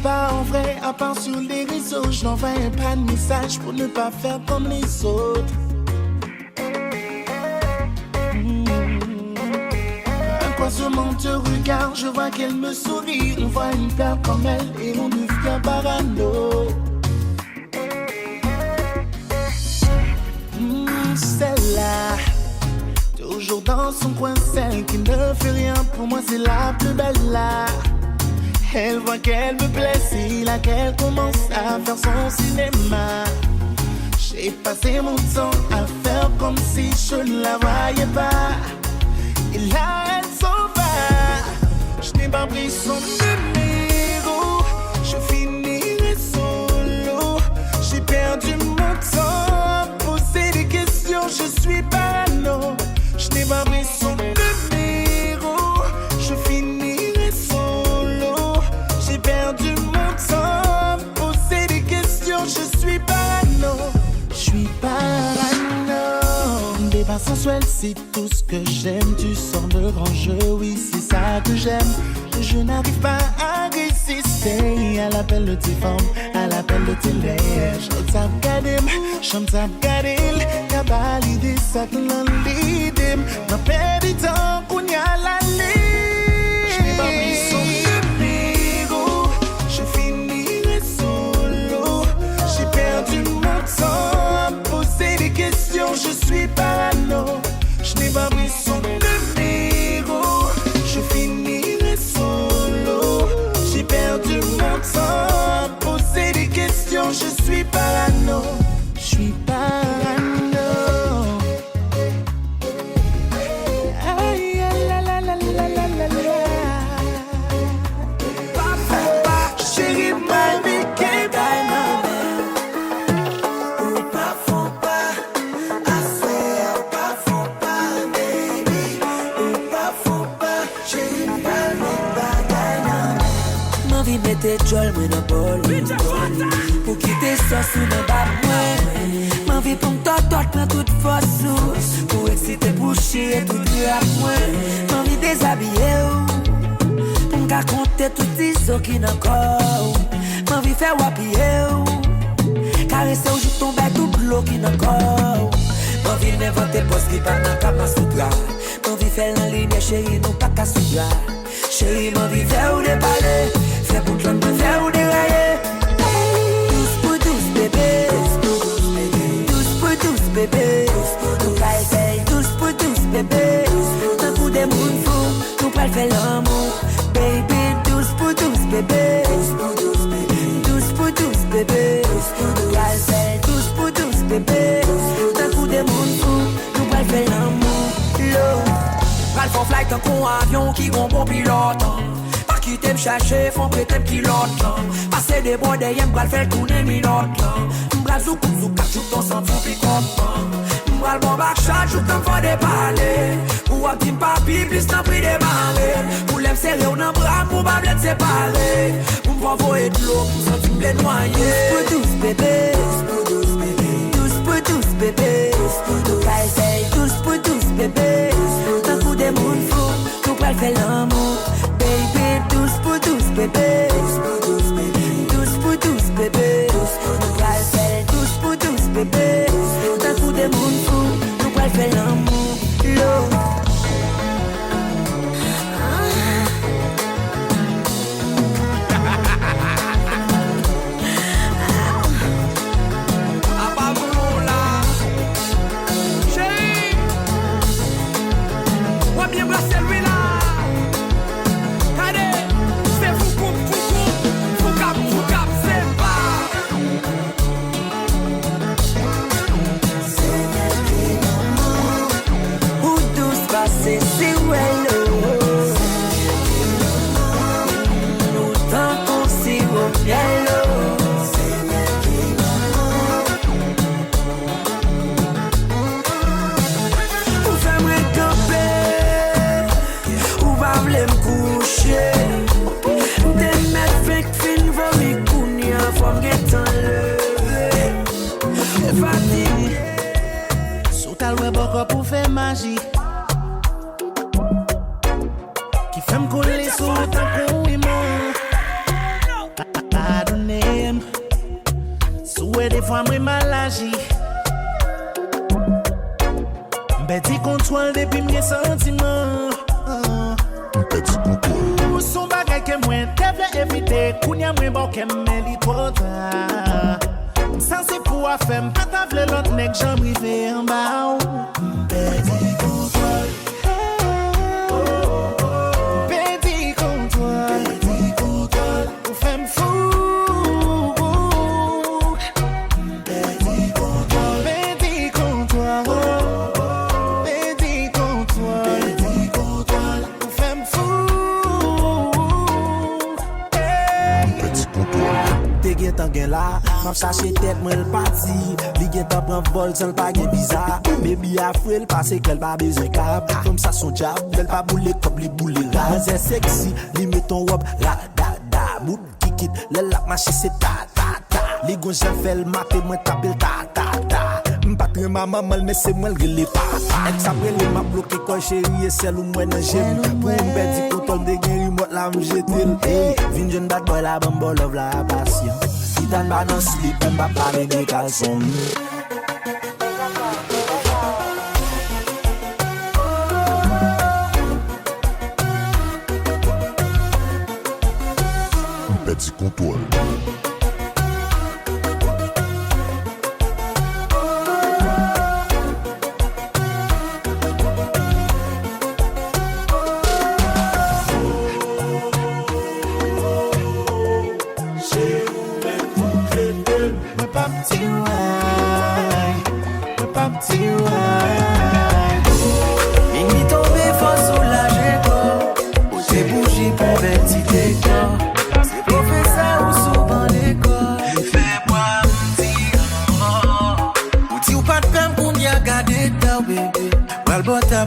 Pas en vrai, à part sur les réseaux, je n'envoie pas de message pour ne pas faire comme les autres. Un croisement de regard, je vois qu'elle me sourit. On voit une paire comme elle et on devient parano. Celle-là, toujours dans son coin, celle qui ne fait rien pour moi, c'est la plus belle là. Elle voit qu'elle me plaît, c'est là qu'elle commence à faire son cinéma. J'ai passé mon temps à faire comme si je ne la voyais pas. Et là, elle s'en va. Je n'ai pas pris son numéro. Je finirai solo. J'ai perdu mon temps à poser des questions. Je suis parano. Je n'ai pas pris son numéro. Je finirai solo. J'ai perdu mon temps à poser des questions. Je suis parano. Je suis parano. Débat sensuel, c'est tout ce que j'aime. Tu sors de grand jeu, oui, c'est ça que j'aime. Je n'arrive pas à résister à l'appel de tes formes, à l'appel de tes lèvres. Je t'aime gadim, je t'aime gadil. Y'a pas l'idée, ça te l'idée. N'a pas du temps qu'on y a la ligne. Je n'ai pas pris son numéro. Je finirai solo. J'ai perdu mon temps à poser des questions. Je suis parano. Je n'ai pas pris son numéro. Je finirai solo. J'ai perdu mon temps à poser des questions. Je suis parano. Je suis parano. Aïe, la la la la la la la. Chérie, ma vie, qu'est mettez jol moi dans bol pour quitter ça sous dans bas moi m'envie pour m'totot prend toute force pour exciter pour chier tout nuit à moi m'envie déshabiller pour m'raconter tout ça qui n'a corps m'envie faire wapier caresser ou juste tomber tout l'eau qui n'a corps m'envie inventer poste qui pas dans Kama Sutra m'envie faire la ligne chérie nous pas qu'à soudra chérie m'envie faire ou déballer fais pour que me faire ou dérailler. Douce pour douce bébé, douce pour douce bébé, nous pas essayer. Douce pour douce bébé, d'un coup des mouns fous, nous pas faire l'amour. Baby, douce pour douce bébé, douce pour douce bébé, nous pas essayer. Douce pour douce bébé, d'un coup des mouns fous, nous pas faire l'amour. L'eau, pas le flight d'un con avion qui gon bon pilote. Qui t'aime chercher, font prêter pilote passer des bois derrière, m'bral faire tourner minote m'bral zouk zouk, joue ton sang fou picote m'bral bon bac chat, joue ton fond des palais ou un petit papi, plus t'en prie des marées pour l'aime serrer ou n'en bras, pour pas bled séparer pour m'envoyer de l'eau, pour sentir m'blé noyer douce pour douce bébé, douce pour douce bébé nous pas essayer, douce pour douce bébé d'un coup des mouns fous, nous pas faire l'amour douce pour douce bébé, douce pour douce bébé, nous pas faire douce pour douce bébé, d'un coup des mouns fous, nous pas faire l'amour, l'eau. corps pour faire magie. Qui fait me coller sur ta couille, I don't name. Souhait des fois, moi mal agi. Petit contrôle depuis mes sentiments. Petit contrôle. Son bagay que moi devais éviter. Kounya moi bon que me li trop tard. Ça c'est pour faire me patavler l'autre nèg j'en rivé en bas. Petit contrôle. Petit contrôle. Petit contrôle. Pour faire me fou. Petit contrôle. Petit contrôle. Tant gen la, m'a cherché tête moi le parti. Li gen tant prend vol sans pas gen visa. Baby a frêle parce qu'elle pas besoin câble. Comme ça son job, elle pas boule comme li boule rase. C'est sexy, li met ton robe ra da da. Bout kikit, le lap marché c'est ta ta ta. Li gon j'en fait le matin moi taper ta ta ta. M'patre maman mal mais c'est moi le les papa. Ex après le m'a bloqué quand chérie et celle où moi nan j'aime. Pour me perdre contrôle de gain remote là me jeter. Hey, vinn jeune bad boy la bombe love la passion. Dan ba non slip, dan ba pare de kalson. Petit contrôle.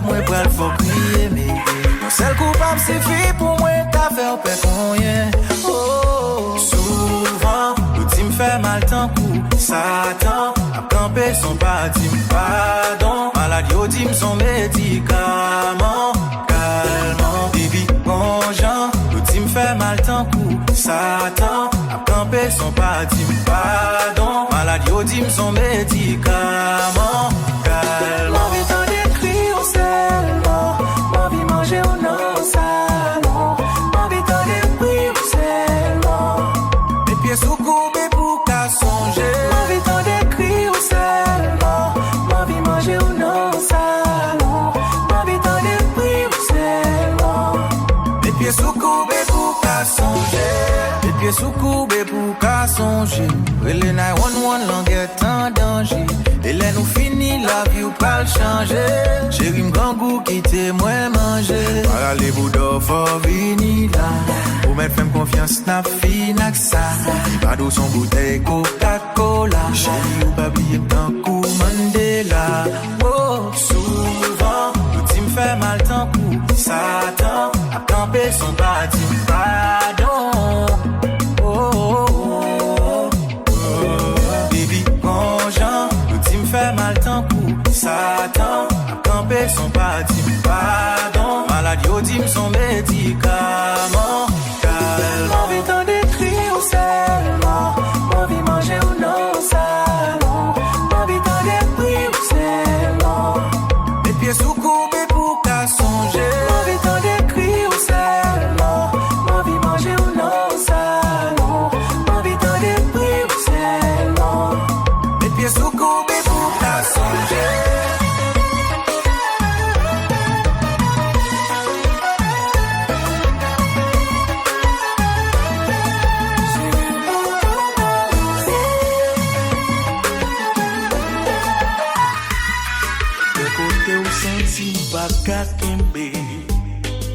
Moi pral faut crier mais mon seul coupable c'est fait pour moi t'as fait au père rien. Oh souvent l'outil me fait mal tant coup Satan a campé son parti pardon maladie au dim son médicament calmant baby bonjour l'outil me fait mal tant coup Satan a campé son parti pardon maladie au dim son médicament calmant. Manger ou non salon, envie t'en débrouiller seulement. Mes pieds sous courbés pour qu'à songer. Envie t'en décrire seulement. Envie manger ou non salon, envie t'en débrouiller seulement. Mes pieds sous courbés pour qu'à songer. Mes pieds sous courbés pour qu'à songer. Les 911 languette en danger. Et là nous fini la vie ou pas le changer. J'ai une grand goût qui t'est moins manger. Voilà les bouts d'or faut venir là. Pour mettre femme confiance n'a fini que ça. Il va d'où son bouteille Coca-Cola. Chérie ou pas oublier tant coup Mandela. Oh souvent l'outil me fait mal tant coup Satan a campé son bâti pardon. Fait mal tant coup Satan a campé son parti pardon maladie au dim son médicament calme. Envie t'en décrire seulement envie manger ou non salon envie t'en décrire seulement mes pieds sous courbés pour qu'à songer envie t'en décrire seulement envie manger ou non salon envie t'en décrire seulement mes pieds sous courbés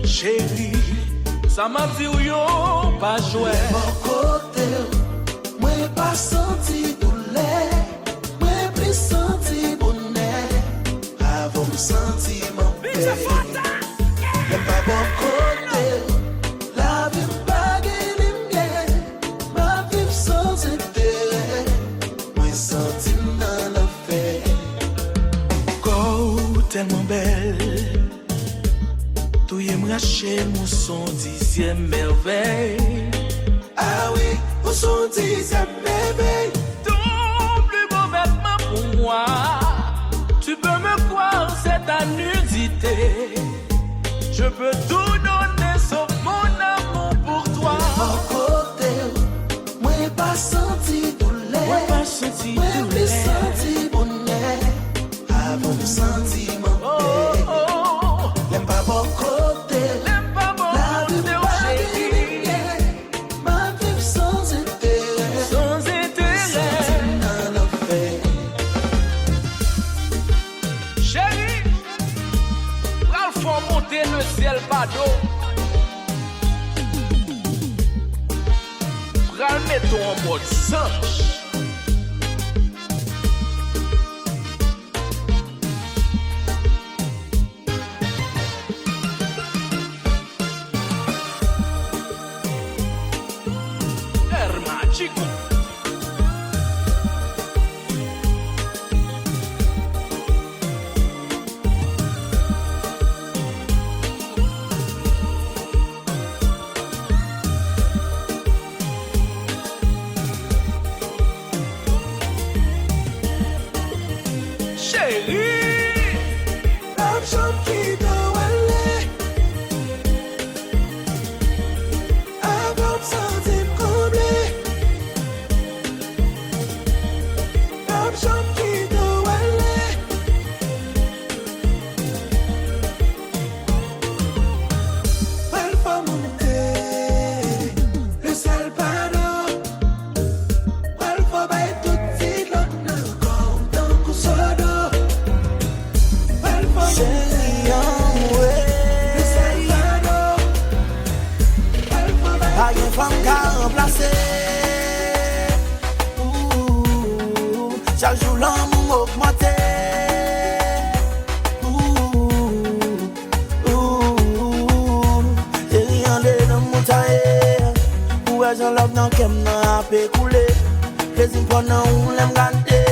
chérie, ça m'a dit ou yo pas jouer. Mon côté, moi pas senti douleur, moi plus senti bonheur. Avant me senti mon père. Mais pas mon côté, la vie pas gagnée, ma vie sans intérêt. Moi senti dans la fête. Côté tellement belle. Tout y me raché, mon son 10e merveille. Ah oui, mon son 10e merveille. Ton plus beau vêtement pour moi. Tu peux me croire, c'est ta nudité. Je peux tout donner sauf mon amour pour toi. Mon côté, moi pas senti douleur. Moi pas senti Moi douleur. plus senti bonheur. Avant de sentir mon paix. L'aime pas mon côté. L'aime pas mon La vie côté, pas oh chérie. déliée. Ma vie sans intérêt. Sans intérêt. Dans le fait. Chérie, pral faut monter le ciel bado. Pral mettons en mode singe. Hermatico. Chérie, La chambre qui doit aller. Avant de sentir comblé. La chambre qui doit aller. Elle va monter le ciel panneau. Elle va bailler tout de suite l'autre corps dans le sodo. Elle va monter le ciel panneau. Elle va bailler. Pas une femme qu'à remplacer. Chaque jour l'amour augmenté. J'ai rien de mon taille. Où est-ce que l'homme n'a qu'à m'appeler couler. Les imponents où l'aime garder.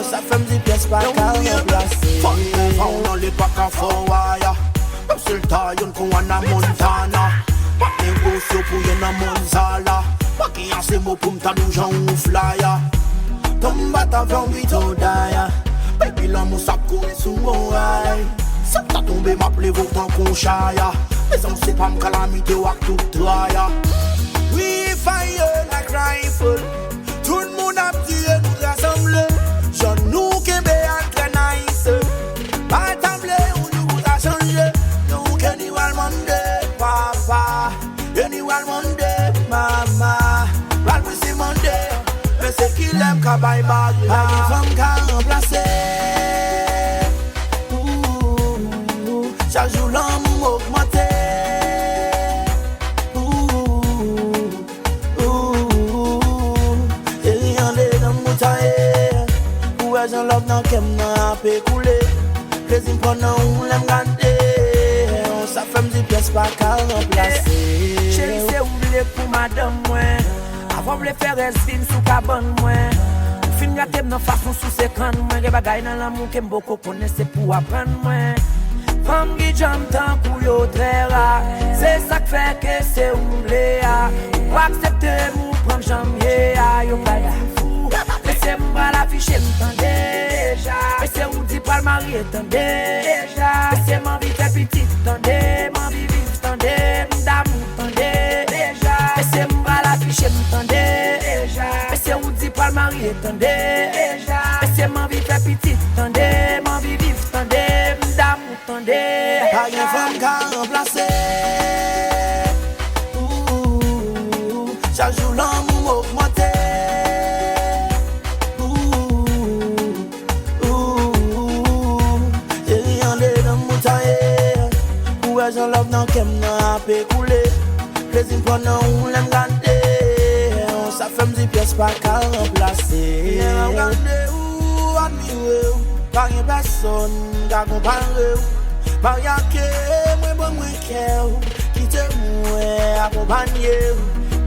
Ça fait me dire pièce pas qu'à remplacer. Fond dans les bacs à forwaya. Même si le taille qu'on a na montana. Pas négocier pour y en a monzala. Pas qu'il y a ces mots pour m'tadou j'en ou flyer. Tomba ta vie en vito d'ailleurs. Baby l'amour ça coule sous mon rail. Ça t'a tombé m'appelez vos temps qu'on chaille. Mais on sait pas m'calamité ou à tout traya. We fire like rifle. Tout le monde a tué nous rassembler. J'en nous qui est très nice. Pas table où nous a changé. Nous qui nous allons demander papa. Et nous allons demander maman. Val nous c'est demandé. Mais c'est qu'il aime qu'à bye bye. Pas une femme qu'à remplacer. Chaque jour l'amour augmenté. Et rien de dans mon taille. Où est-ce que l'homme n'a qu'à m'appeler couler. Les imponents où l'aime garder. Ça fait me dire pièce pas qu'à remplacer. Chérie, c'est oublié pour madame, moi. Avant de faire des films sous cabane, moi. Fin gâté dans façon sous ses crânes, moi. Des bagailles dans l'amour que beaucoup connaissent pour apprendre, moi. Femme qui jambe tant pour yo très rare. C'est ça qui fait que c'est oublié. Pour accepter, pour prendre jambier. Yo pas fou. Laissez-moi l'afficher, m'tendez déjà. Laissez-vous dire pas le mari, attendez déjà. Laissez-moi vite faire petite, attendez. M'en vivre, attendez. M'damour, attendez déjà. Laissez-moi l'afficher, m'tendez déjà. Laissez-vous dire pas le mari, attendez déjà. Laissez-moi vite faire petite, attendez. M'en vivre, attendez. M'damour, attendez. Pas une femme qu'à remplacer. Chaque jour l'amour augmenté. J'ai rien de dans mon taille. Où est-ce que l'homme n'a qu'à m'appeler couler. Les imponents où l'aime garder. Ça fait me dire pièce pas qu'à remplacer. Regardez où admirer. Pas une personne qu'à comparer. Maria que moi bon moi cœur. Quittez-moi accompagner.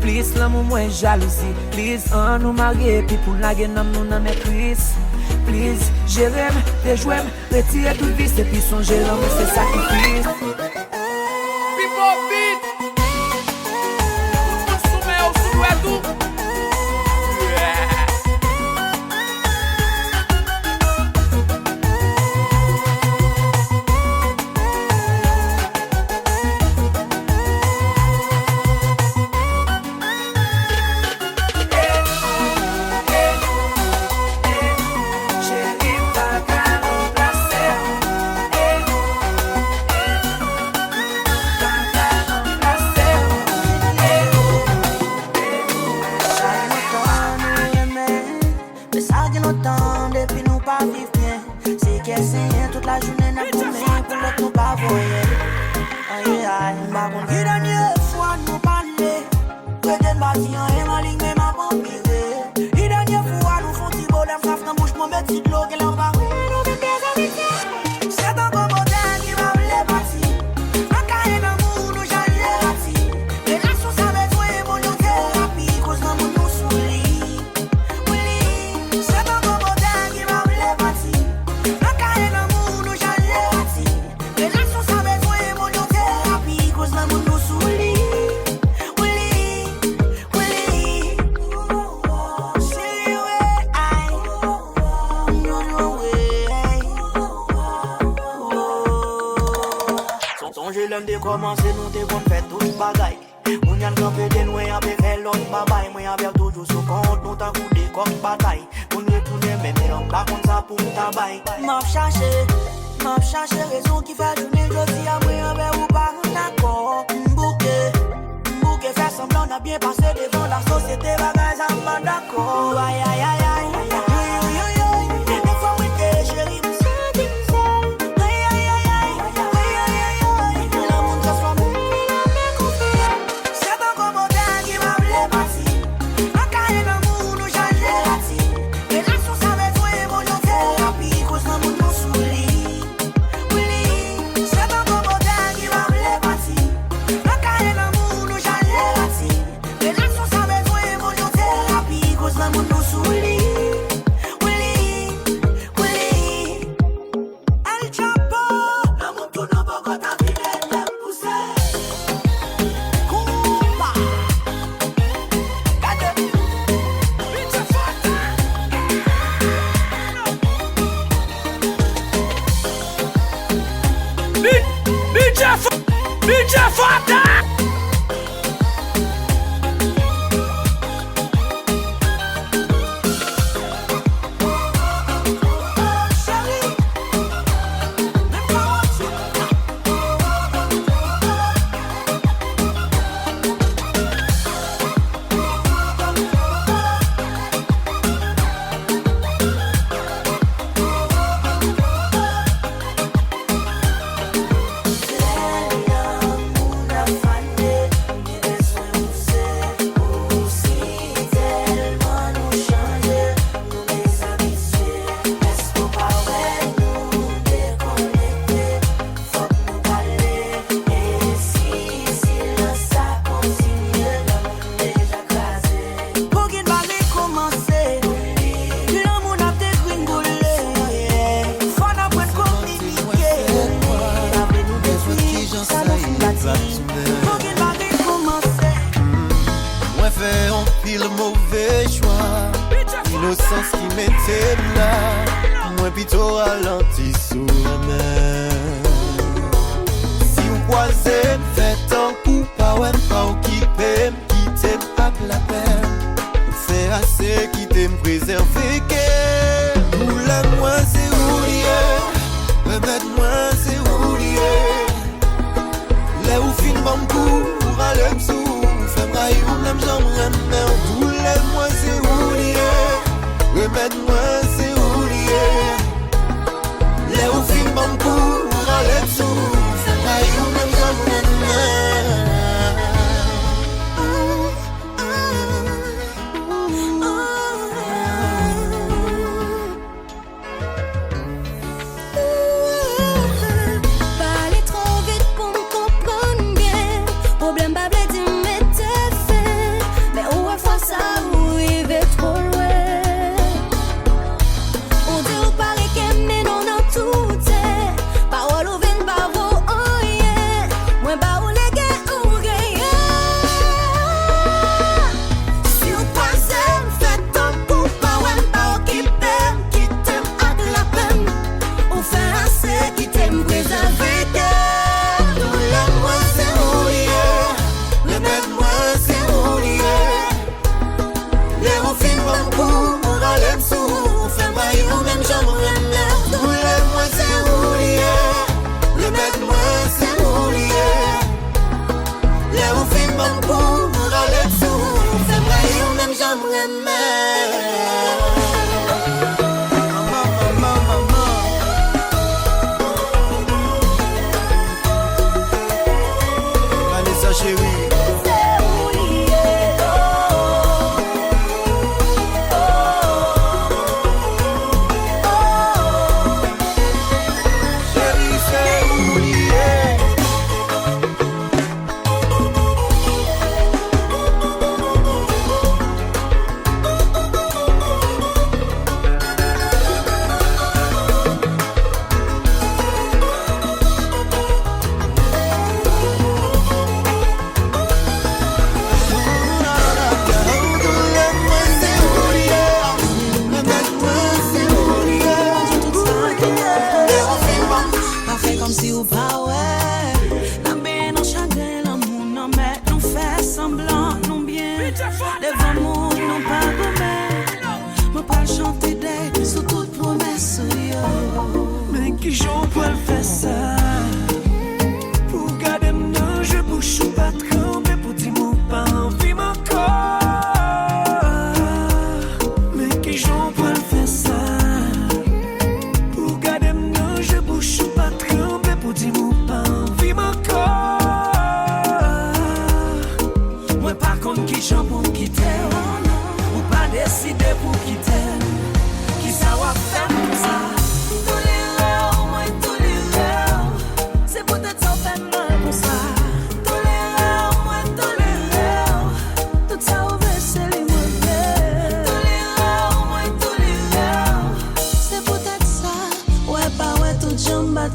Please l'amour moins jalousie. Please on nous marier. Puis pour la gueule nous n'en est plus. please. Jérém, t'es joué, retirer toute vie, c'est puis son gérant, mais c'est sacrifice. Commencer nous te qu'on fait tout bagaille. Moun yan campé de loin avec fait l'autre babaye. Moi avec toujours sous compte nous t'en coup des comme bataille. Moun retourner même on pas comme ça pour tabaye. M'a cherché raison qui fait tourner jodi à moi avec ou pas d'accord. M'bouquet fait semblant n'a bien passé devant la société bagaille ça m'a d'accord. Aïe aïe aïe aïe. On dit ou pas ouais. N'a bien non chagrin l'amour non mais nous fait semblant nous bien. Devant monde non pas gommé. Moi pas chanter des sous toute promesse yo. Mais qui j'en peux le faire ça? Pour garder nos je bouche ou pas tremper pour dire mon pas envie mon corps. Mais qui j'en peux le faire ça? Pour garder nos je bouche ou pas tremper pour dire mon pas envie mon corps. Moi par contre qui j'en pour me quitter ou pas décider pour quitter. Qui ça va faire comme ça?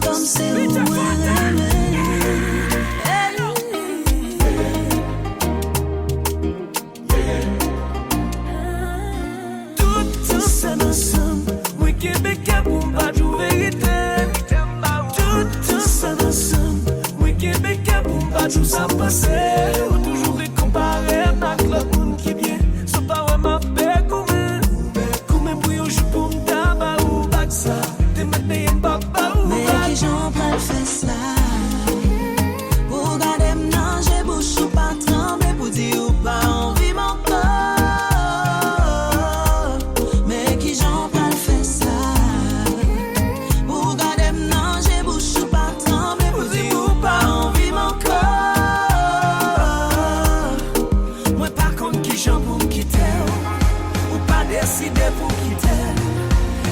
Comme c'est tout ça ensemble, oui Québécois pour pas de vérité. Tout ça ensemble, oui Québécois pour pas de ça passer. Ou toujours récomparer avec le monde qui vient. C'est pas vraiment bête comme pour yo joue pour m'taba ou bac ça. T'es maintenant une papa. Mais qui j'en peux faire ça? Pour garder m'nan, j'ai bouche ou pas trembler pour dire ou pas envie mon corps. Mais qui j'en peux faire ça? Pour garder m'nan, j'ai bouche ou pas trembler pour dire ou pas envie mon corps. Moi par contre qui j'en pour me quitter ou pas décider pour quitter.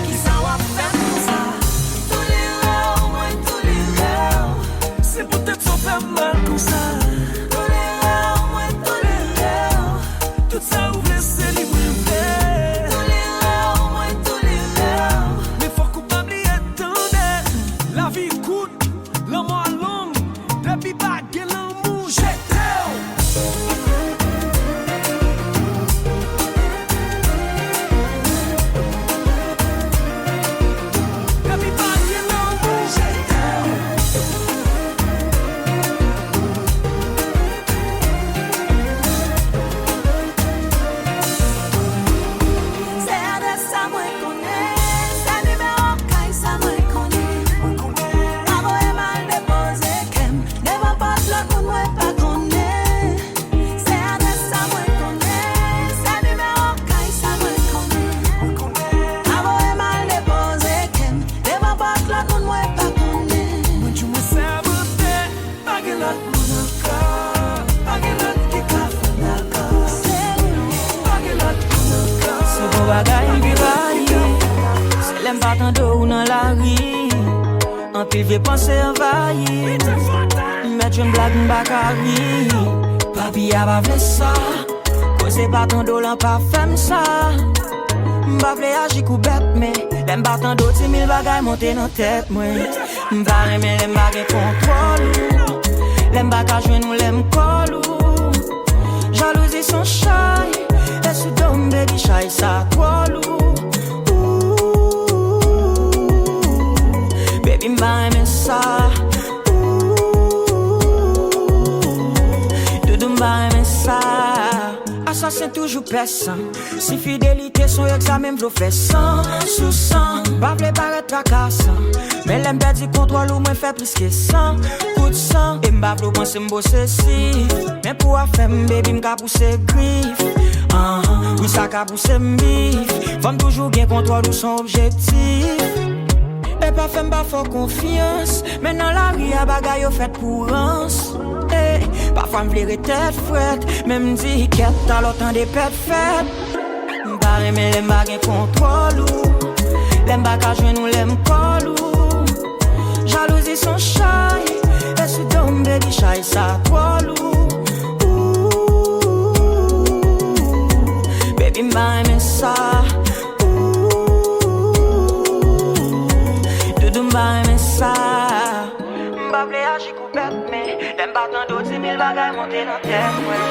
Qui ça va faire pour ça? C'est peut-être sans faire mal comme ça. Tolérant, moi tolérant. Tout ça ouvre c'est libre. Tolérant, moi tolérant. Mais faut coupable y attendre. La vie coûte, l'amour long. Depuis pas de l'amour, j'étais. Puis j'ai pensé envahir. Mettre une blague, une bacari. Papi a pas fait ça. Cause pas ton dos, l'en pas fait ça. M'pa vle agir coup bête, mais l'aime pas tant d'autres 10 000 bagailles monter dans tête, moi. M'pa remer l'aime pas gen contrôle. L'aime pas qu'à jouer nous l'aime collou. Jalousie son shy. Et sous dom baby shy ça trop lourd. Baby m'a aimé ça. Doudou m'a aimé ça. Assassin toujours personne. Si fidélité son examen v'lo fait 100 sous 100. Pas v'le paraître tracassant. Mais l'aime perdu contrôle ou moins fait plus que 100 coup de sang. Et m'ba v'lo penser m'bosser si. Mais pour a faire baby m'ka pousser griffe. Oui ça ka pousser m'bif. Femme toujours bien contrôle ou son objectif. Et pas fait m'ba fort confiance. Mais dans la rue y'a bagay yo fait pour rance. Parfois m'vlere tête fouette. Même dit qu'est alors temps des pètes fêtes. M'ba remer l'aime pas gen contrôle ou l'aime pas qu'à jouer nous l'aime collou. Jalousie son shy. Et sous dom baby shy ça trop lourd. Baby m'a aimé ça. Doudou m'a aimé ça. M'ba vle agir coup bête, mais l'aime pas tant d'autres 10 000 bagailles monter dans tête, ouais.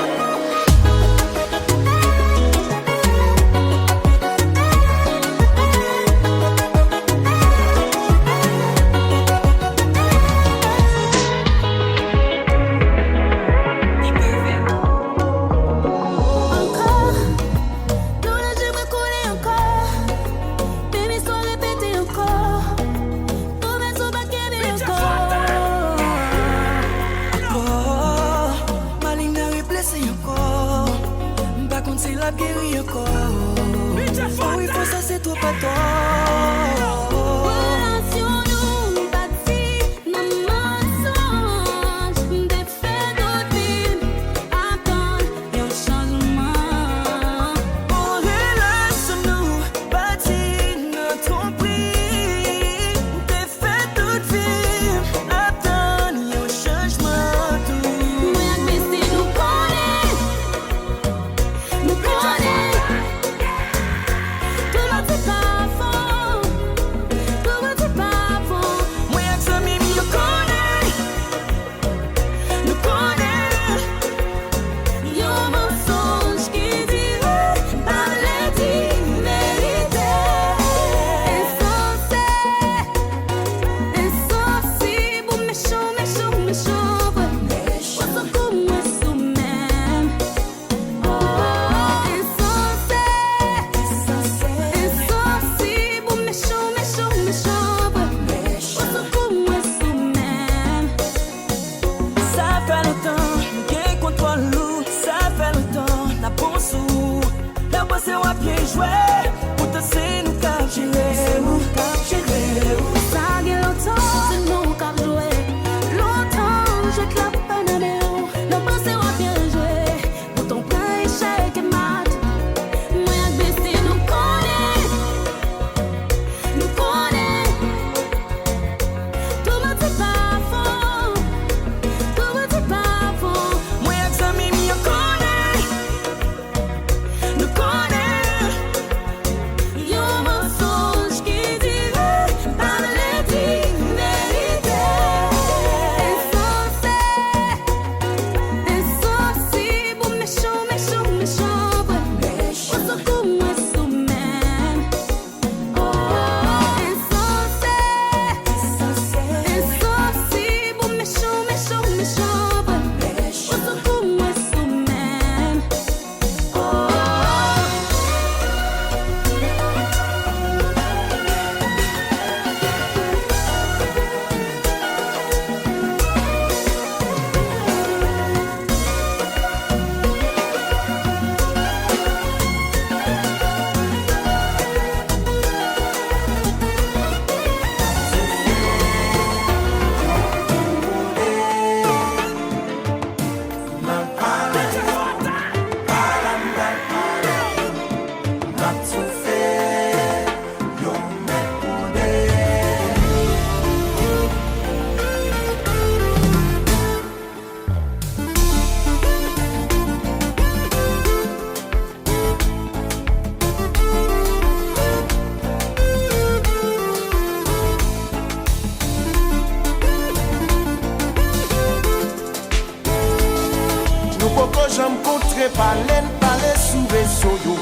faut que j'en rencontre parler sous vaisseau yo.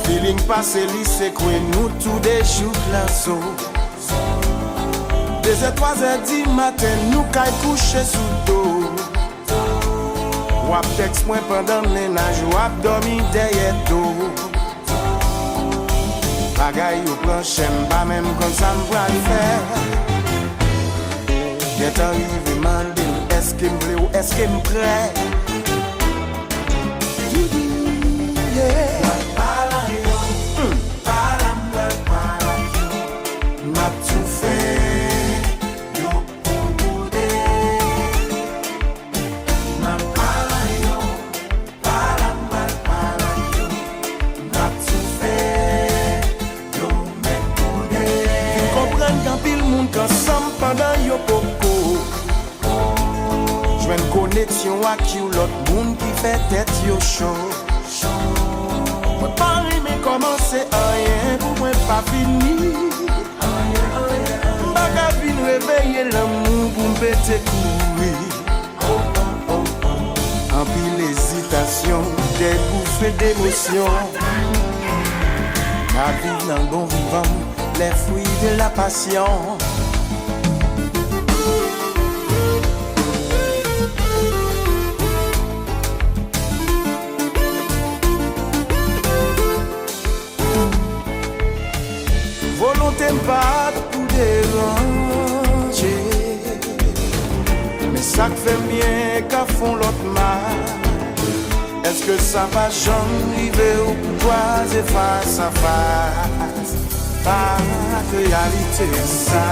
Feeling passé lycée quoi nous tous des jours là so. 2h, 3h du matin nous caille coucher sous dos. Wap texte moi pendant le ménage, wap dormi derrière dos. Bagay ou plan j'aime pas même comme ça m'prend le faire. Get arrivé mandem, est-ce qu'il me plaît ou est-ce qu'il me plaît? Yeah. M'a tout fait, yo pour bouder. M'a yo, yo. M'a tout fait, yo m'a bouder. Vous comprenez qu'un pile monde ensemble pendant yo poco. J'vais une connexion avec you, l'autre monde qui fait tête yo chaud. Moi pas aimer commencer rien pour moi pas fini. M'baka vin réveiller l'amour pour m'péter courir. En pile hésitation, des bouffées d'émotion. La vie dans le bon vivant, les fruits de la passion. Volonté pas pour déranger, mais ça fait bien qu'à fond l'autre mal. Est-ce que ça va jamais arriver ou croiser face à face? Pas de réalité ça.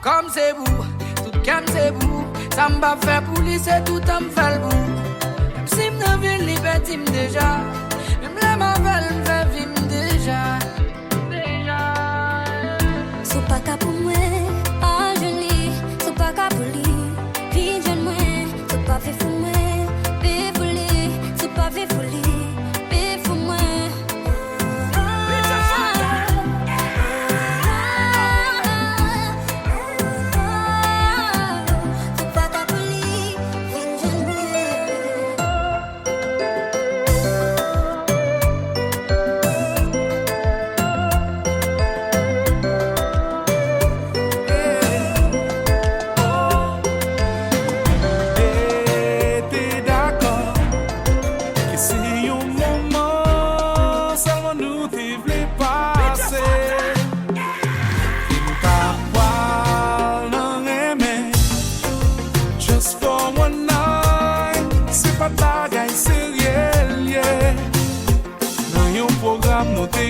Comme c'est vous, tout calme c'est vous. Ça m'a fait pour lui, c'est tout à me faire le bout. Même si m'ne ville, liberté déjà. Même la mavelle me fait vivre déjà. Sou pas qu'à pour moi, ah je lis. Sou pas qu'à pour lui, vie jeune moi. Sou pas fait pour moi, bé pour lui. Sou pas fait pour lui, bé pour moi.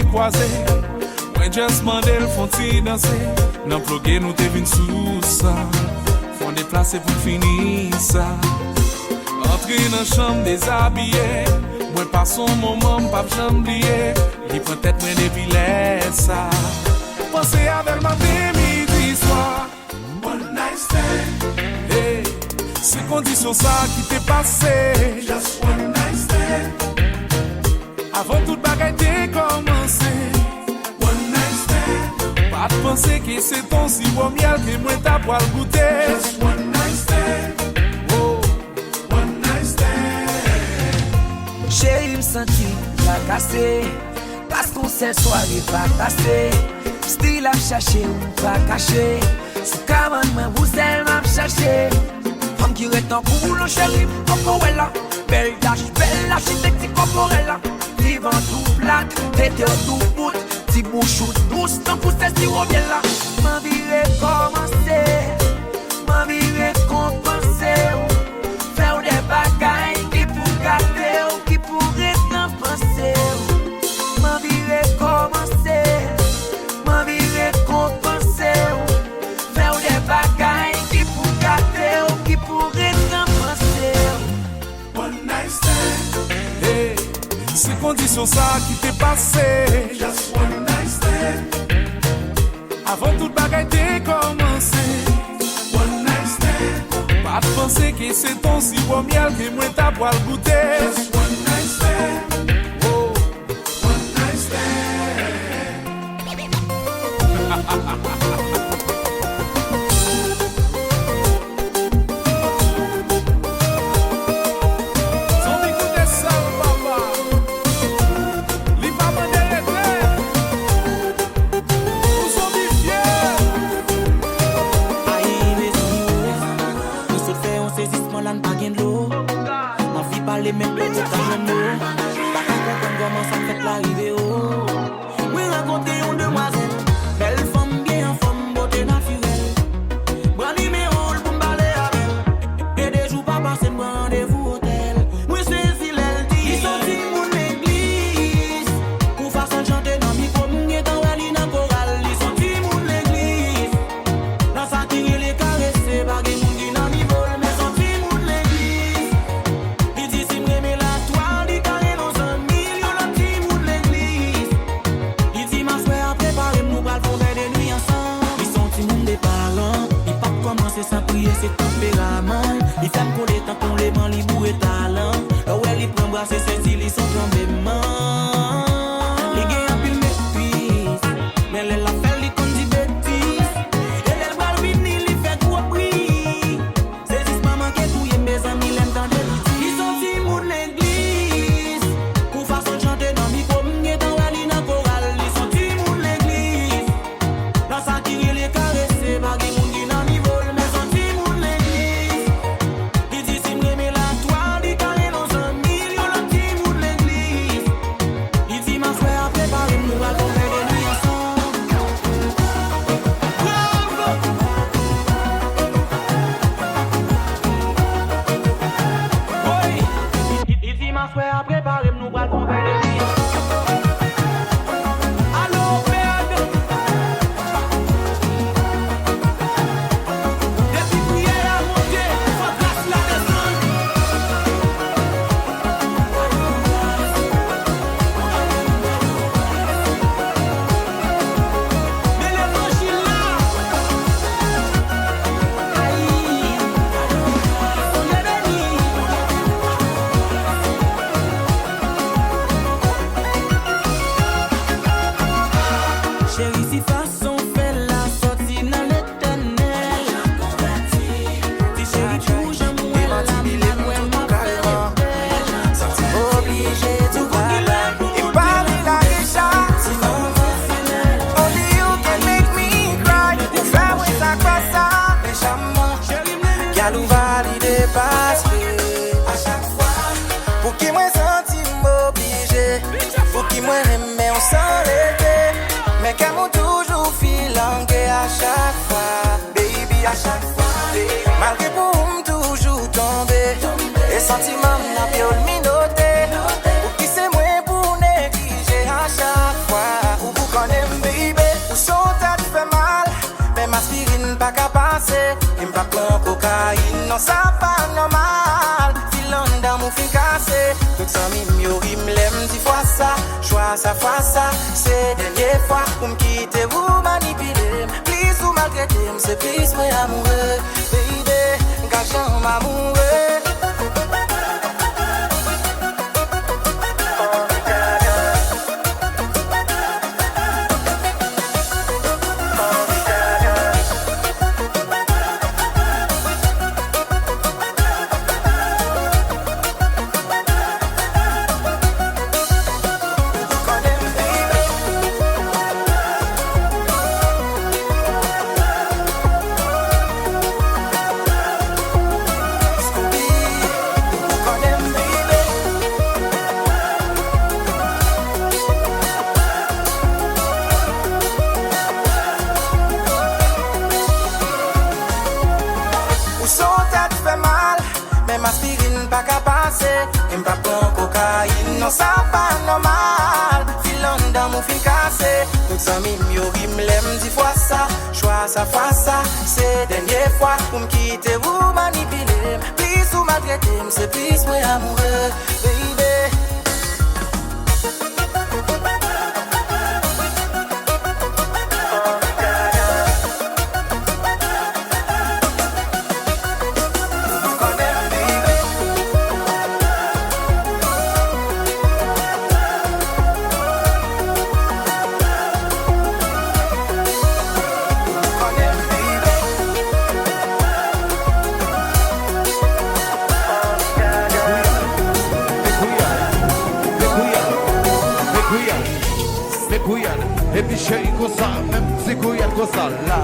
croisé. Moi just mandel font ti danser. Nan plogué nous te vin sous ça. Font déplacer pour finir ça. Entrer dans chambre déshabillé. Moi pas son moment pas j'oublier. Il prend tête moi depuis ça. Pensez avec ma midi soir. One night stand. Hey, c'est condition ça qui t'est passé. Just one night stand. Avant toute bagaille t'est commencé. One night stand. Pas de penser que c'est ton sirop miel que moi t'as pour le goûter. Just one night stand. Oh, one night stand. Chérie me senti la cassé. Parce qu'on sait soirée pas passé. Style à chercher ou pas caché. Sous cabane moi vous elle m'a cherché. Femme qui reste en coulon chérie Cocorella. Belle dash, belle architecte Cocorella. Vivant tout plat, tête tout bout. Petit bouchou douce, tant pour c'est si revient là. Ma vie recommencer. Ma vie récompenser. Faire des bagailles qui pour garder ou qui pourrait t'en penser. Ma vie recommencer. Ma vie récompenser. Faire des bagailles qui pour garder ou qui pourrait t'en penser. One night stand. hey, c'est condition ça qui t'est passé. Just one night stand. Avant toute bagaille t'est commencé. One night stand. Pas de penser que c'est ton sirop miel que moi t'as pour le goûter. Just one night stand. Oh, One night stand. sans écouter ça, papa. Les mamans derrière, nous sommes fiers. Aïe, mes amis, nous se fait un saisissement là, pas gain de l'eau. Ma vie pas les mêmes petits camions. Pas comprendre comment ça fait l'arrivée. Oui, raconter une demoiselle, belle femme, bien femme, beauté naturelle. Bon numéro pour m'baller avec. Et des jours pas passer, moi rendez-vous hôtel. Oui, c'est l'aile dit. Ils sont dit mon l'église. Pour faire ça chanter dans mi pour m'y dans la ligne chorale. Ils sont dit mon l'église. Dans sa tirée les caresser, pas de monde qui n'a mi vol, mais sont dit mon l'église. Il dit si m'aimer la toile, il carré dans un million, la dit mon l'église. Il dit ma soeur préparez nous pour le fond des nuits ensemble. Ils sont dit mon des parents. Ils pas commencer sans prier, c'est tempérament. Ils fait coller tant qu'on les bancs, les bouts et talent. Là où elle prend bras, c'est style, ils sont tombés. Les gars en pile méprise. Mais elle a fait les conduits bêtises. Elle va le venir, il fait trop bruit. C'est juste maman qui est touillée, mes amis l'aiment dans des bêtises. Ils sont dit mon l'église. Pour façon de chanter dans le micro, m'y dans la ligne chorale. Ils sont dit mon l'église. Dans sa tirée les caresser, pas de monde qui n'a mi vol, mais sont dit mon l'église. Il dit si m'aimer la toile, il carré dans un million, la dit mon l'église. Il dit ma frère préparez nous à tomber des nuits ensemble. Oui. Il dit ma frère préparez nous à tomber des nuits ensemble. Allô bébé. Depuis prière à monter, faut grâce la descendre. Mais l'évangile là, aïe, on est béni. Chérie, si façon fait la sortie dans l'éternel. Si chérie touche à moi, la main m'a fait Obligé de parler et parler la richesse. Only you can make me cry. Ou faire oui ça quoi ça méchamment. Qu'à nous valider passer à chaque fois. Pour qui moi senti m'obligé. Pour qui moi aimer on s'enlever. Mais qu'à moi toujours filanguer à chaque fois. Baby à chaque fois. Malgré pour toujours tomber. Et sentiments n'a pas le minoter. Pour qui c'est moi pour négliger à chaque fois. pas qu'à passer. Il me pas prendre cocaïne, non ça pas normal. Filant dans mon fin cassé. Tout ça m'yo il me l'aime 10 fois ça. Choix ça face ça. C'est dernière fois pour me quitter vous manipuler. Please vous maltraiter, c'est plus moi amoureux. Baby, quand j'aime amoureux. Non ça pas normal. Filant dans mon fin cassé. Tout ça m'yo il me l'aime 10 fois ça. Choix ça face ça. C'est dernière fois pour me quitter vous manipuler. Please vous maltraiter, c'est plus moi amoureux. Baby. Et puis chérie comme ça, même si couillade comme ça là.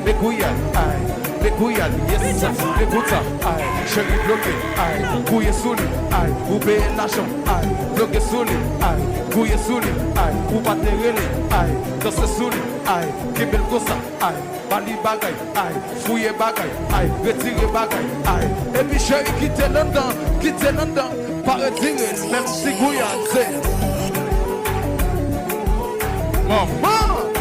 Les couillades, aïe, les couillades, yes ça, écoute ça, aïe. Chérie bloqué, aïe, couillé sous lui, aïe. Ou payer l'argent, aïe, bloqué sous lui, aïe. Couillé sous lui, aïe, ou pas te relais, aïe. Danser sous lui, aïe, qui belle comme ça, aïe. Bali bagay, aïe, fouiller bagay, aïe. Retirer bagay, aïe. Et puis chérie quitte London, pas retirer, même si couillade, c'est. Maman!